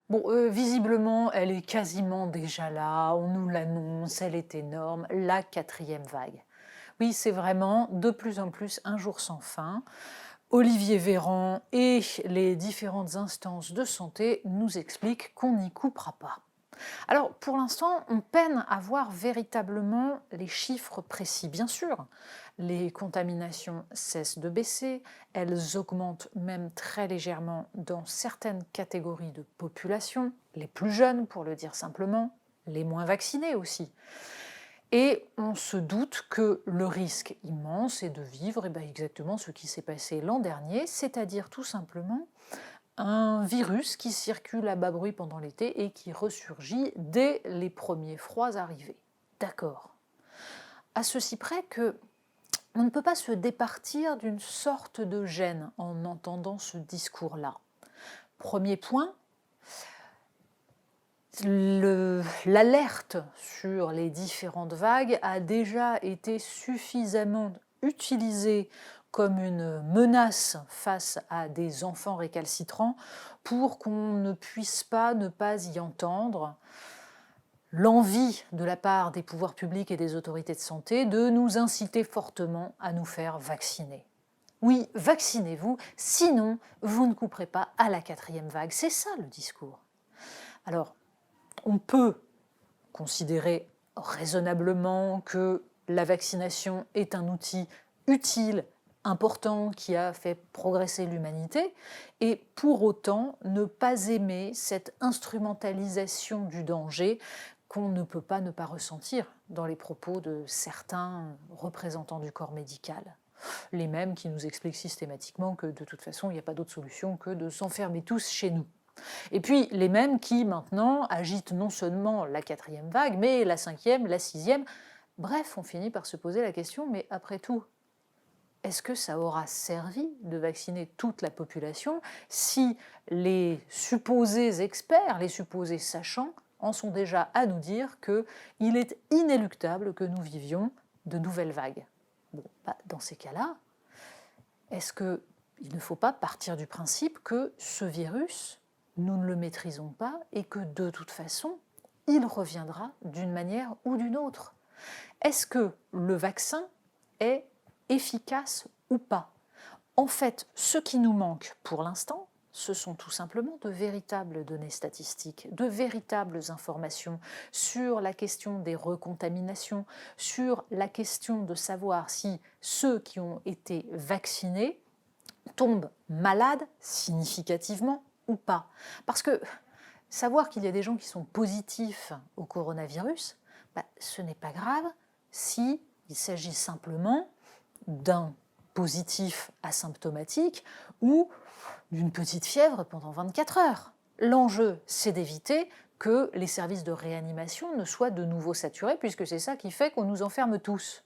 Bon, visiblement, elle est quasiment déjà là, on nous l'annonce, elle est énorme, la quatrième vague. Oui, c'est vraiment de plus en plus un jour sans fin. Olivier Véran et les différentes instances de santé nous expliquent qu'on n'y coupera pas. Alors, pour l'instant, on peine à voir véritablement les chiffres précis. Bien sûr, les contaminations cessent de baisser, elles augmentent même très légèrement dans certaines catégories de population, les plus jeunes pour le dire simplement, les moins vaccinés aussi. Et on se doute que le risque immense est de vivre exactement ce qui s'est passé l'an dernier, c'est-à-dire tout simplement un virus qui circule à bas bruit pendant l'été et qui ressurgit dès les premiers froids arrivés. D'accord. À ceci près que on ne peut pas se départir d'une sorte de gêne en entendant ce discours-là. Premier point, l'alerte sur les différentes vagues a déjà été suffisamment utilisée comme une menace face à des enfants récalcitrants pour qu'on ne puisse pas ne pas y entendre l'envie de la part des pouvoirs publics et des autorités de santé de nous inciter fortement à nous faire vacciner. Oui, vaccinez-vous, sinon vous ne couperez pas à la quatrième vague. C'est ça le discours. Alors, on peut considérer raisonnablement que la vaccination est un outil utile, important, qui a fait progresser l'humanité, et pour autant ne pas aimer cette instrumentalisation du danger qu'on ne peut pas ne pas ressentir dans les propos de certains représentants du corps médical. Les mêmes qui nous expliquent systématiquement que de toute façon, il n'y a pas d'autre solution que de s'enfermer tous chez nous. Et puis les mêmes qui maintenant agitent non seulement la quatrième vague, mais la cinquième, la sixième. Bref, on finit par se poser la question, mais après tout, est-ce que ça aura servi de vacciner toute la population si les supposés experts, les supposés sachants, en sont déjà à nous dire qu'il est inéluctable que nous vivions de nouvelles vagues? Bon, dans ces cas-là, est-ce qu'il ne faut pas partir du principe que ce virus, nous ne le maîtrisons pas et que de toute façon, il reviendra d'une manière ou d'une autre? Est-ce que le vaccin est efficace ou pas? En fait, ce qui nous manque pour l'instant, ce sont tout simplement de véritables données statistiques, de véritables informations sur la question des recontaminations, sur la question de savoir si ceux qui ont été vaccinés tombent malades significativement ou pas. Parce que savoir qu'il y a des gens qui sont positifs au coronavirus, ce n'est pas grave s'il s'agit simplement d'un positif asymptomatique ou d'une petite fièvre pendant 24 heures. L'enjeu, c'est d'éviter que les services de réanimation ne soient de nouveau saturés, puisque c'est ça qui fait qu'on nous enferme tous.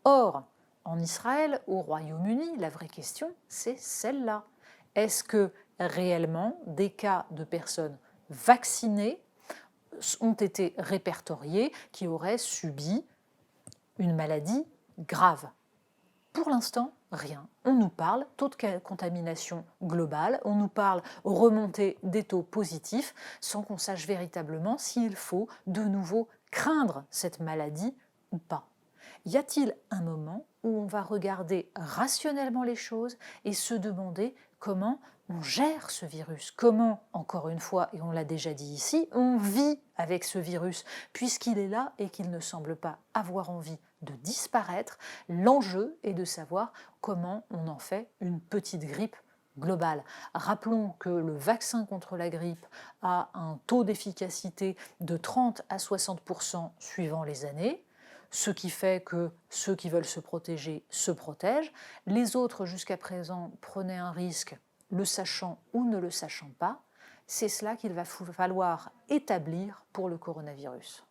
Or, en Israël, au Royaume-Uni, la vraie question, c'est celle-là. Est-ce que réellement des cas de personnes vaccinées ont été répertoriés qui auraient subi une maladie grave? Pour l'instant, rien. On nous parle taux de contamination globale, on nous parle remontée des taux positifs, sans qu'on sache véritablement s'il faut de nouveau craindre cette maladie ou pas. Y a-t-il un moment où on va regarder rationnellement les choses et se demander comment on gère ce virus, comment, encore une fois, et on l'a déjà dit ici, on vit avec ce virus, puisqu'il est là et qu'il ne semble pas avoir envie de disparaître. L'enjeu est de savoir comment on en fait une petite grippe globale. Rappelons que le vaccin contre la grippe a un taux d'efficacité de 30 à 60% suivant les années, ce qui fait que ceux qui veulent se protéger se protègent. Les autres, jusqu'à présent, prenaient un risque, le sachant ou ne le sachant pas. C'est cela qu'il va falloir établir pour le coronavirus.